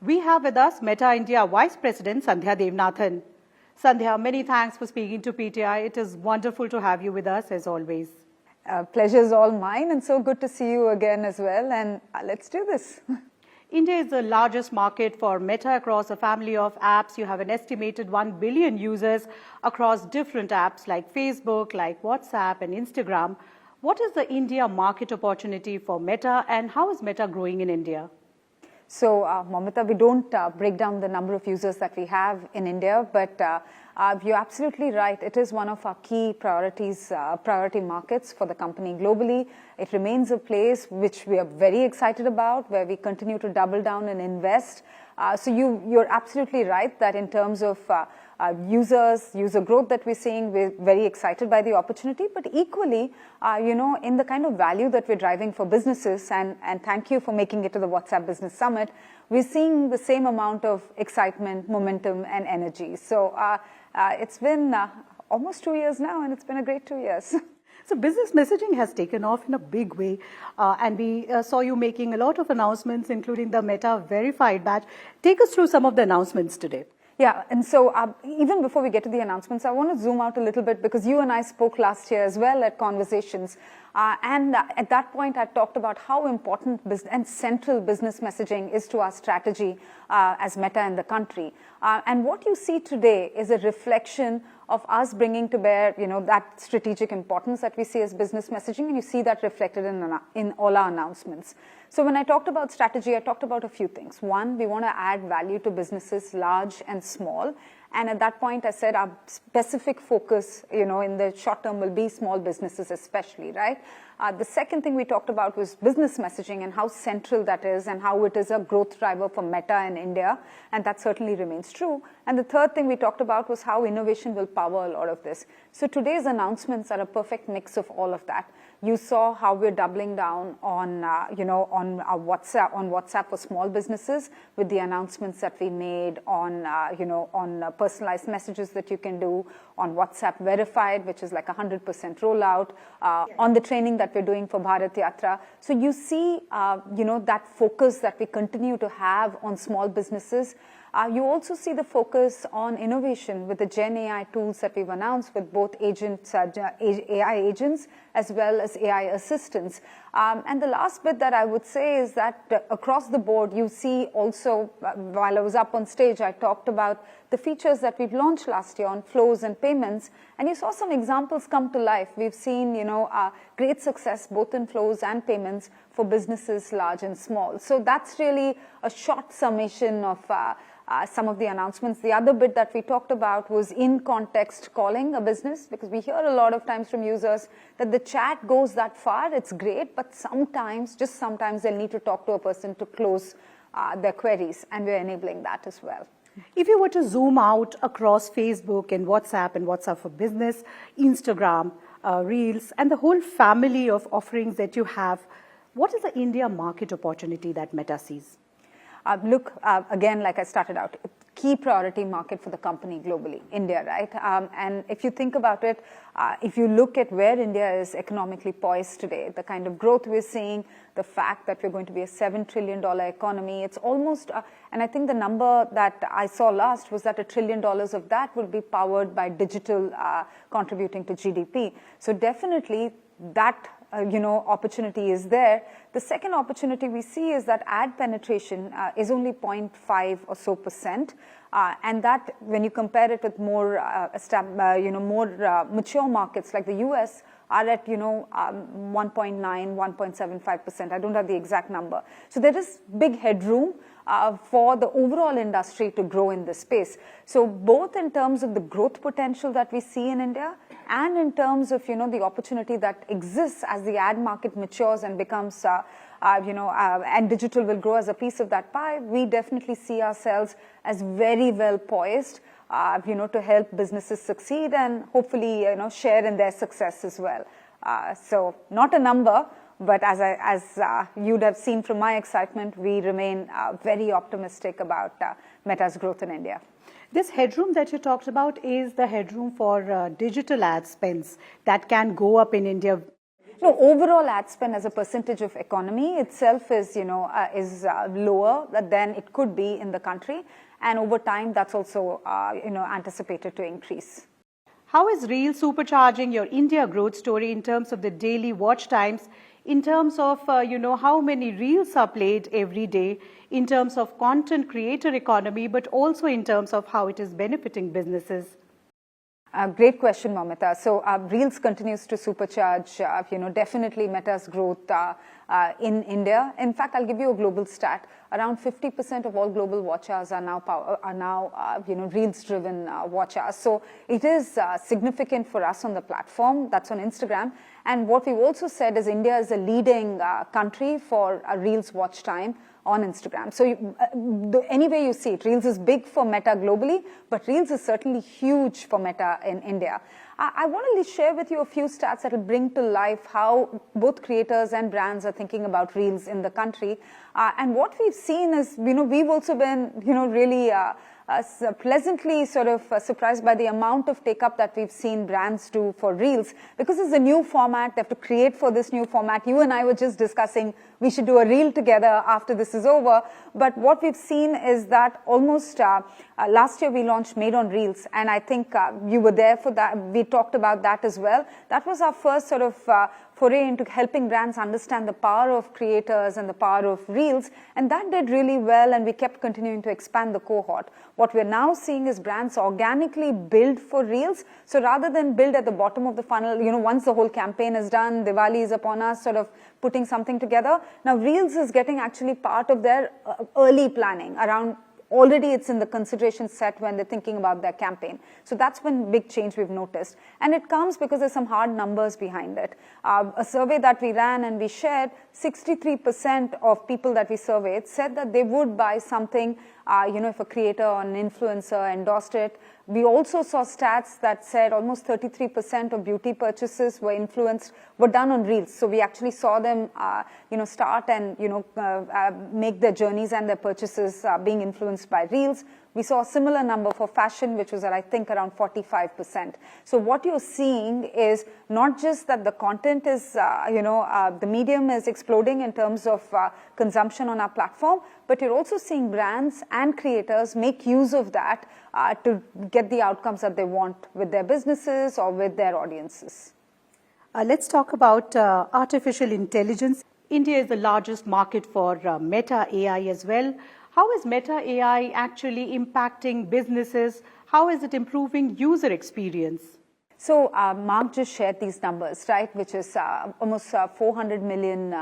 We have with us Meta India Vice President Sandhya Devanathan. Sandhya, many thanks for speaking to PTI. It is wonderful to have you with us as always. Pleasure is all mine, and so good to see you again as well. And let's do this. India is the largest market for Meta across a family of apps. You have an estimated 1 billion users across different apps like Facebook, like WhatsApp and Instagram. What is the India market opportunity for Meta, and how is Meta growing in India? So, Mamita, we don't break down the number of users that we have in India, but you're absolutely right. It is one of our key priority markets for the company globally. It remains a place which we are very excited about, where we continue to double down and invest. So you're absolutely right that in terms of user growth that we're seeing, we're very excited by the opportunity, but equally, in the kind of value that we're driving for businesses, and thank you for making it to the WhatsApp Business Summit, we're seeing the same amount of excitement, momentum, and energy. So it's been almost 2 years now, and it's been a great 2 years. So business messaging has taken off in a big way, and we saw you making a lot of announcements, including the Meta Verified badge. Take us through some of the announcements today. Yeah, and so even before we get to the announcements, I want to zoom out a little bit because you and I spoke last year as well at Conversations. And at that point, I talked about how important and central business messaging is to our strategy as Meta in the country. And what you see today is a reflection of us bringing to bear, that strategic importance that we see as business messaging, and you see that reflected in all our announcements. So when I talked about strategy, I talked about a few things. One, we want to add value to businesses large and small. And at that point, I said our specific focus, in the short term will be small businesses especially, right? The second thing we talked about was business messaging and how central that is and how it is a growth driver for Meta in India. And that certainly remains true. And the third thing we talked about was how innovation will power a lot of this. So today's announcements are a perfect mix of all of that. You saw how we're doubling down on, WhatsApp for small businesses with the announcements that we made on, personalized messages that you can do, on WhatsApp Verified, which is like 100% rollout, on the training that we're doing for Bharat Yatra. So you see, that focus that we continue to have on small businesses. You also see the focus on innovation with the Gen AI tools that we've announced with both AI agents as well as AI assistants. And the last bit that I would say is that across the board, you see also, while I was up on stage, I talked about the features that we've launched last year on flows and payments, and you saw some examples come to life. We've seen, great success both in flows and payments for businesses large and small. So that's really a short summation of some of the announcements. The other bit that we talked about was in-context calling a business, because we hear a lot of times from users that the chat goes that far, it's great, but sometimes, just sometimes, they'll need to talk to a person to close their queries, and we're enabling that as well. If you were to zoom out across Facebook and WhatsApp for Business, Instagram, Reels, and the whole family of offerings that you have, what is the India market opportunity that Meta sees? Look, again, like I started out, key priority market for the company globally, India, right? And if you think about it, if you look at where India is economically poised today, the kind of growth we're seeing, the fact that we're going to be a $7 trillion economy, it's almost, and I think the number that I saw last was that $1 trillion of that will be powered by digital contributing to GDP. So definitely that opportunity is there. The second opportunity we see is that ad penetration is only 0.5 or so %. And that, when you compare it with more, more mature markets like the US, are at 1.9, 1.75%. I don't have the exact number. So there is big headroom for the overall industry to grow in this space. So both in terms of the growth potential that we see in India and in terms of the opportunity that exists as the ad market matures and becomes and digital will grow as a piece of that pie, we definitely see ourselves as very well poised to help businesses succeed and hopefully share in their success as well. So not a number, but as you'd have seen from my excitement, we remain very optimistic about Meta's growth in India. This headroom that you talked about is the headroom for digital ad spends that can go up in India. No, overall ad spend as a percentage of economy itself is, lower than it could be in the country. And over time, that's also, anticipated to increase. How is Reels supercharging your India growth story in terms of the daily watch times, in terms of, how many Reels are played every day, in terms of content creator economy, but also in terms of how it is benefiting businesses? Great question, Mamita. So Reels continues to supercharge, definitely Meta's growth in India. In fact, I'll give you a global stat. Around 50% of all global watch hours are now Reels-driven watch hours. So it is significant for us on the platform. That's on Instagram. And what we've also said is India is a leading country for Reels watch time on Instagram. So any way you see it, Reels is big for Meta globally, but Reels is certainly huge for Meta in India. I want to share with you a few stats that will bring to life how both creators and brands are thinking about Reels in the country. And what we've seen is, we've also been, really pleasantly sort of surprised by the amount of take-up that we've seen brands do for Reels. Because it's a new format, they have to create for this new format. You and I were just discussing we should do a Reel together after this is over. But what we've seen is that almost last year we launched Made on Reels, and I think you were there for that. We talked about that as well. That was our first sort of foray into helping brands understand the power of creators and the power of Reels, and that did really well, and we kept continuing to expand the cohort. What we're now seeing is brands organically build for Reels. So rather than build at the bottom of the funnel, once the whole campaign is done, Diwali is upon us, sort of putting something together. Now Reels is getting actually part of their early planning around. Already it's in the consideration set when they're thinking about their campaign. So that's one big change we've noticed. And it comes because there's some hard numbers behind it. A survey that we ran and we shared, 63% of people that we surveyed said that they would buy something, if a creator or an influencer endorsed it. We also saw stats that said almost 33% of beauty purchases were done on Reels. So we actually saw them, start and, make their journeys and their purchases being influenced by Reels. We saw a similar number for fashion, which was, I think, around 45%. So what you're seeing is not just that the content is, the medium is exploding in terms of consumption on our platform, but you're also seeing brands and creators make use of that to get the outcomes that they want with their businesses or with their audiences. Let's talk about artificial intelligence. India is the largest market for Meta AI as well. How is Meta AI actually impacting businesses? How is it improving user experience? So Mark just shared these numbers, right, which is almost 400 million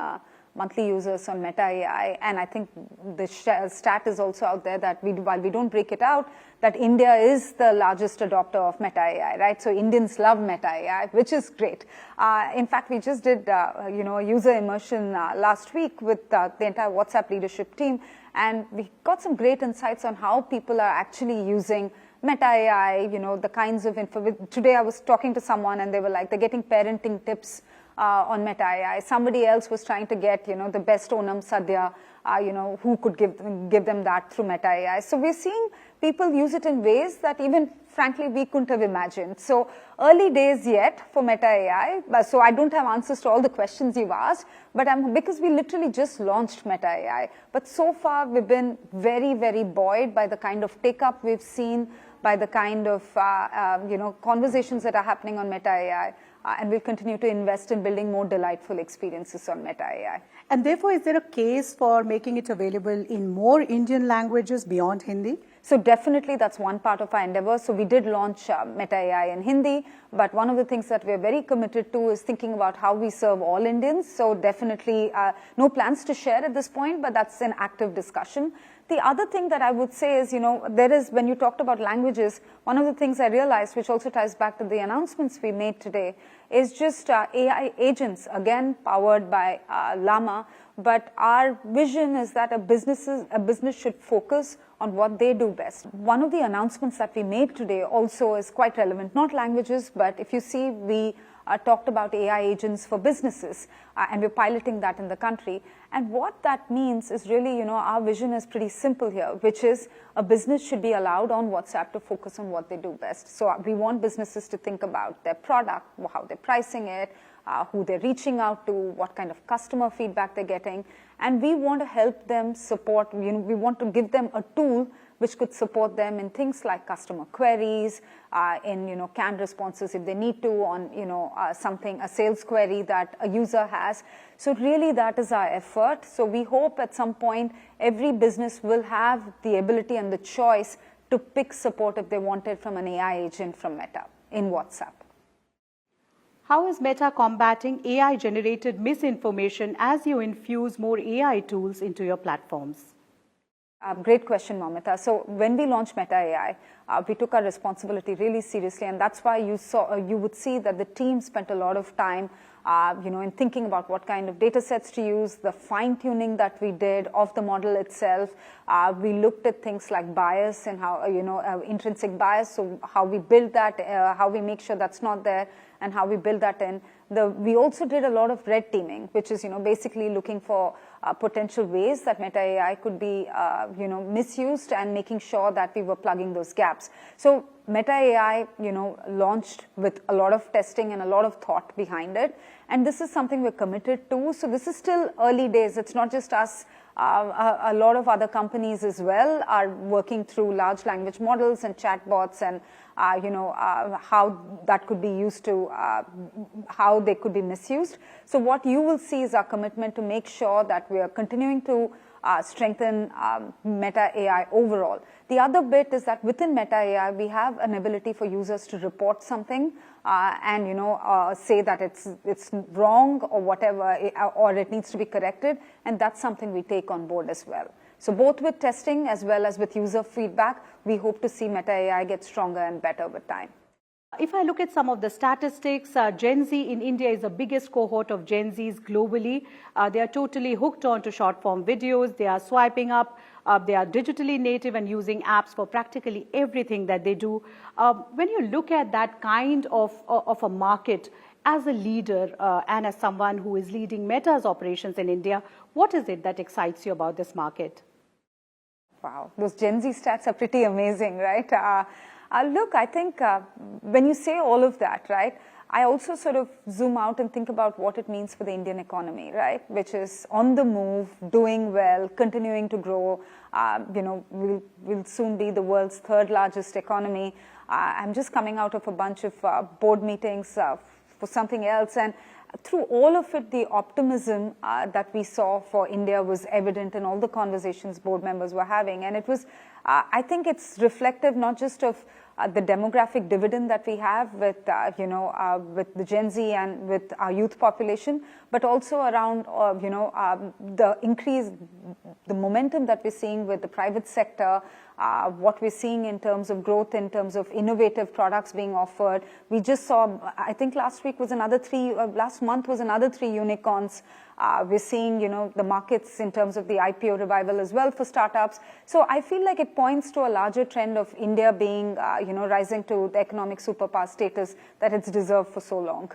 monthly users on Meta AI. And I think the stat is also out there that while we don't break it out, that India is the largest adopter of Meta AI, right? So Indians love Meta AI, which is great. In fact, we just did, a user immersion last week with the entire WhatsApp leadership team. And we got some great insights on how people are actually using Meta AI, the kinds of info. Today I was talking to someone and they were like, they're getting parenting tips on Meta AI. Somebody else was trying to get, the best Onam Sadhya, who could give them that through Meta AI. So we're seeing people use it in ways that even, frankly, we couldn't have imagined. So early days yet for Meta AI. So I don't have answers to all the questions you've asked, but because we literally just launched Meta AI. But so far, we've been very, very buoyed by the kind of take-up we've seen, by the kind of, conversations that are happening on Meta AI. And we'll continue to invest in building more delightful experiences on Meta AI. And therefore, is there a case for making it available in more Indian languages beyond Hindi? So definitely that's one part of our endeavor. So we did launch Meta AI in Hindi, but one of the things that we're very committed to is thinking about how we serve all Indians. So definitely no plans to share at this point, but that's an active discussion. The other thing that I would say is, when you talked about languages, one of the things I realized, which also ties back to the announcements we made today, is just AI agents, again, powered by Llama. But our vision is that a business should focus on what they do best. One of the announcements that we made today also is quite relevant, not languages, but if you see, we talked about AI agents for businesses, and we're piloting that in the country. And what that means is really, our vision is pretty simple here, which is a business should be allowed on WhatsApp to focus on what they do best. So we want businesses to think about their product, how they're pricing it, who they're reaching out to, what kind of customer feedback they're getting. And we want to help them support, we want to give them a tool which could support them in things like customer queries, in canned responses if they need to, on a sales query that a user has. So really that is our effort. So we hope at some point every business will have the ability and the choice to pick support if they wanted from an AI agent from Meta in WhatsApp. How is Meta combating AI-generated misinformation as you infuse more AI tools into your platforms? Great question, Mamita. So when we launched Meta AI, we took our responsibility really seriously, and that's why you would see that the team spent a lot of time in thinking about what kind of data sets to use, the fine-tuning that we did of the model itself. We looked at things like bias and how, intrinsic bias, so how we build that, how we make sure that's not there, and how we build that in. We also did a lot of red teaming, which is, basically looking for potential ways that Meta AI could be, misused, and making sure that we were plugging those gaps. So Meta AI, launched with a lot of testing and a lot of thought behind it. And this is something we're committed to. So this is still early days. It's not just us. A lot of other companies as well are working through large language models and chatbots, and how that could be used to, how they could be misused. So what you will see is our commitment to make sure that we are continuing to strengthen Meta AI overall. The other bit is that within Meta AI, we have an ability for users to report something and say that it's wrong or whatever, or it needs to be corrected, and that's something we take on board as well. So both with testing as well as with user feedback, we hope to see Meta AI get stronger and better with time. If I look at some of the statistics, Gen Z in India is the biggest cohort of Gen Zs globally. They are totally hooked on to short-form videos. They are swiping up. They are digitally native and using apps for practically everything that they do. When you look at that kind of a market, as a leader and as someone who is leading Meta's operations in India, what is it that excites you about this market? Wow, those Gen Z stats are pretty amazing, right? Look, I think when you say all of that, right, I also sort of zoom out and think about what it means for the Indian economy, right, which is on the move, doing well, continuing to grow. We'll soon be the world's third largest economy. I'm just coming out of a bunch of board meetings for something else, and through all of it, the optimism that we saw for India was evident in all the conversations board members were having. And it was, I think it's reflective not just of the demographic dividend that we have with, with the Gen Z and with our youth population, but also around, the increase, the momentum that we're seeing with the private sector, what we're seeing in terms of growth, in terms of innovative products being offered. We just saw, I think last month was another 3 unicorns. We're seeing, the markets in terms of the IPO revival as well for startups. So I feel like it points to a larger trend of India being, rising to the economic superpower status that it's deserved for so long.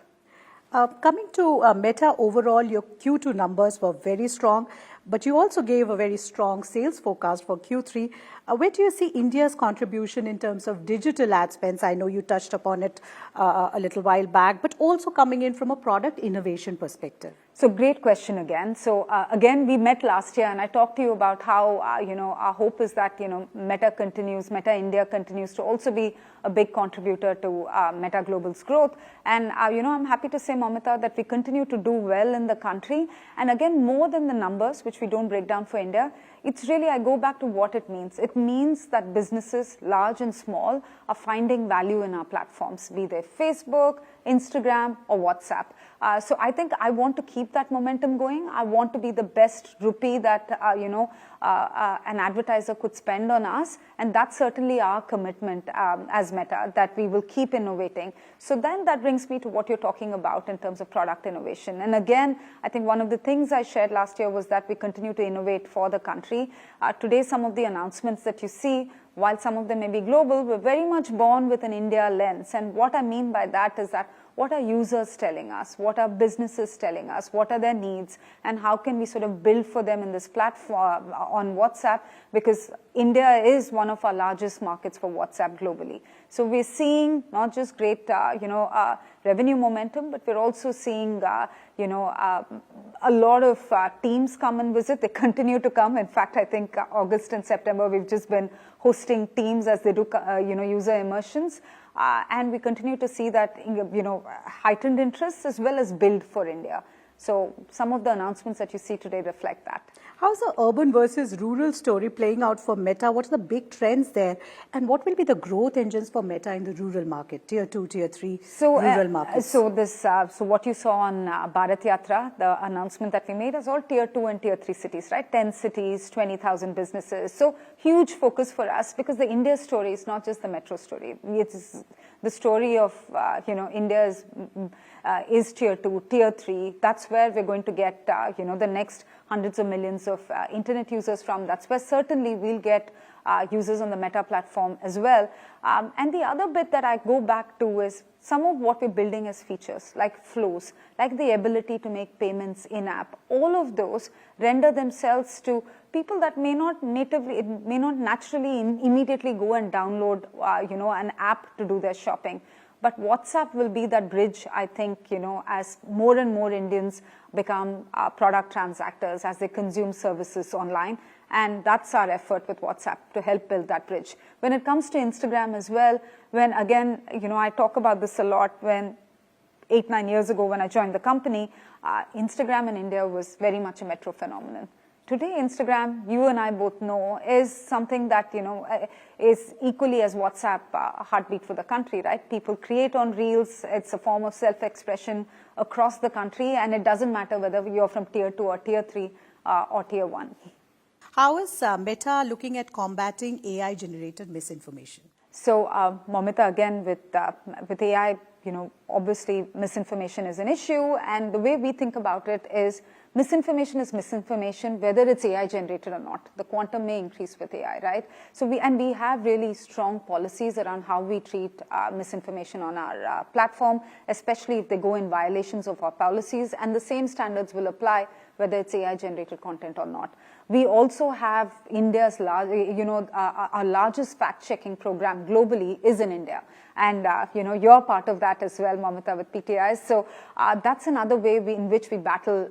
Coming to Meta overall, your Q2 numbers were very strong, but you also gave a very strong sales forecast for Q3. Where do you see India's contribution in terms of digital ad spends? I know you touched upon it a little while back, but also coming in from a product innovation perspective. So great question again. So again, we met last year, and I talked to you about how, our hope is that, Meta India continues to also be a big contributor to Meta Global's growth. And, I'm happy to say, Mamita, that we continue to do well in the country. And again, more than the numbers, which we don't break down for India, it's really, I go back to what it means. It means that businesses, large and small, are finding value in our platforms, be they Facebook, Instagram, or WhatsApp. So I think I want to keep that momentum going. I want to be the best rupee that, an advertiser could spend on us. And that's certainly our commitment as Meta, that we will keep innovating. So then that brings me to what you're talking about in terms of product innovation. And again, I think one of the things I shared last year was that we continue to innovate for the country. Today, some of the announcements that you see, while some of them may be global, were very much born with an India lens. And what I mean by that is that what are users telling us? What are businesses telling us? What are their needs? And how can we sort of build for them in this platform on WhatsApp? Because India is one of our largest markets for WhatsApp globally. So we're seeing not just great, revenue momentum, but we're also seeing, a lot of teams come and visit. They continue to come. In fact, I think August and September, we've just been hosting teams as they do, user immersions. And we continue to see that, heightened interest as well as build for India. So some of the announcements that you see today reflect that. How's the urban versus rural story playing out for Meta? What are the big trends there? And what will be the growth engines for Meta in the rural market, tier 2, tier 3 rural markets? So what you saw on Bharat Yatra, the announcement that we made is all tier 2 and tier 3 cities, right? 10 cities, 20,000 businesses. So huge focus for us because the India story is not just the metro story. It's the story of, India is tier 2, tier 3. That's where we're going to get, the next hundreds of millions of internet users from. That's where certainly we'll get users on the Meta platform as well. And the other bit that I go back to is some of what we're building as features, like flows, like the ability to make payments in-app. All of those render themselves to people that may not naturally immediately go and download, an app to do their shopping. But WhatsApp will be that bridge, I think, as more and more Indians become product transactors, as they consume services online. And that's our effort with WhatsApp, to help build that bridge. When it comes to Instagram as well, when again, I talk about this a lot, when 8-9 years ago when I joined the company, Instagram in India was very much a metro phenomenon. Today, Instagram, you and I both know, is something that, is equally as WhatsApp a heartbeat for the country, right? People create on Reels. It's a form of self-expression across the country, and it doesn't matter whether you're from tier 2 or tier 3 or tier 1. How is Meta looking at combating AI-generated misinformation? So, Momita, again, with AI, obviously misinformation is an issue, and the way we think about it is misinformation is misinformation, whether it's AI generated or not. The quantum may increase with AI, right? So we have really strong policies around how we treat misinformation on our platform, especially if they go in violations of our policies, and the same standards will apply whether it's AI generated content or not. We also have India's our largest fact checking program globally is in India. And, you're part of that as well, Mamita, with PTI. So that's another way in which we battle,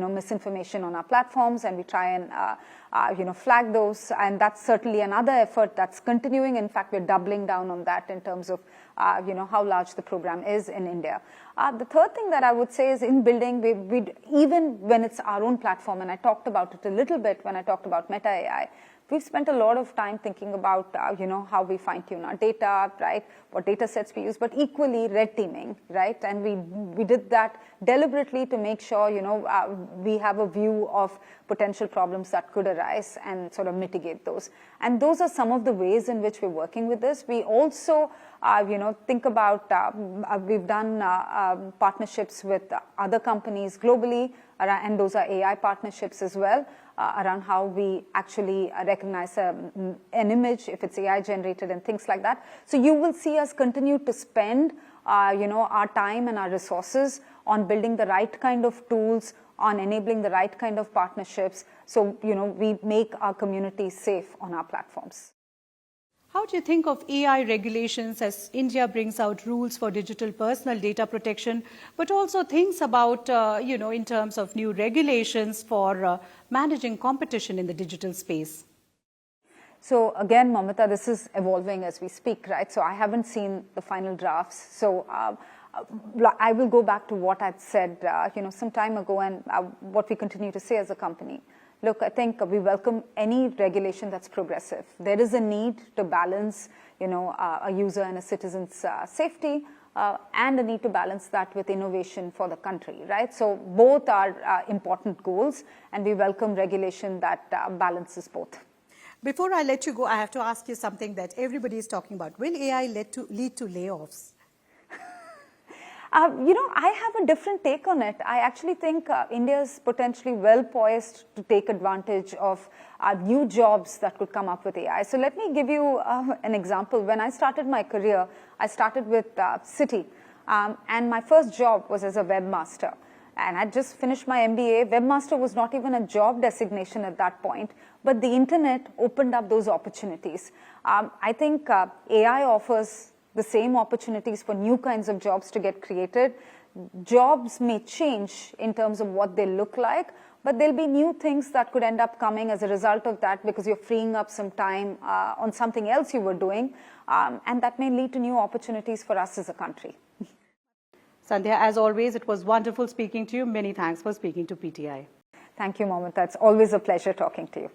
misinformation on our platforms, and we try and, flag those. And that's certainly another effort that's continuing. In fact, we're doubling down on that in terms of, how large the program is in India. The third thing that I would say is in building, even when it's our own platform, and I talked about it a little bit when I talked about Meta AI, we've spent a lot of time thinking about, how we fine-tune our data, right? What data sets we use, but equally red teaming, right? And we did that deliberately to make sure, we have a view of potential problems that could arise and sort of mitigate those. And those are some of the ways in which we're working with this. We also, think about, we've done partnerships with other companies globally, and those are AI partnerships as well. Around how we actually recognize an image, if it's AI generated and things like that. So you will see us continue to spend, our time and our resources on building the right kind of tools, on enabling the right kind of partnerships. So, we make our community safe on our platforms. How do you think of AI regulations as India brings out rules for digital personal data protection, but also thinks about, in terms of new regulations for managing competition in the digital space? So again, Mamita, this is evolving as we speak, right? So I haven't seen the final drafts. So I will go back to what I'd said, some time ago, and what we continue to say as a company. Look, I think we welcome any regulation that's progressive. There is a need to balance, a user and a citizen's safety, and a need to balance that with innovation for the country, right? So both are important goals, and we welcome regulation that balances both. Before I let you go, I have to ask you something that everybody is talking about. Will AI lead to layoffs? I have a different take on it. I actually think India is potentially well poised to take advantage of new jobs that could come up with AI. So let me give you an example. When I started my career, I started with Citi, and my first job was as a webmaster. And I just finished my MBA. Webmaster was not even a job designation at that point, but the internet opened up those opportunities. I think AI offers the same opportunities for new kinds of jobs to get created. Jobs may change in terms of what they look like, but there'll be new things that could end up coming as a result of that because you're freeing up some time on something else you were doing, and that may lead to new opportunities for us as a country. Sandhya, as always, it was wonderful speaking to you. Many thanks for speaking to PTI. Thank you, Momita. It's always a pleasure talking to you.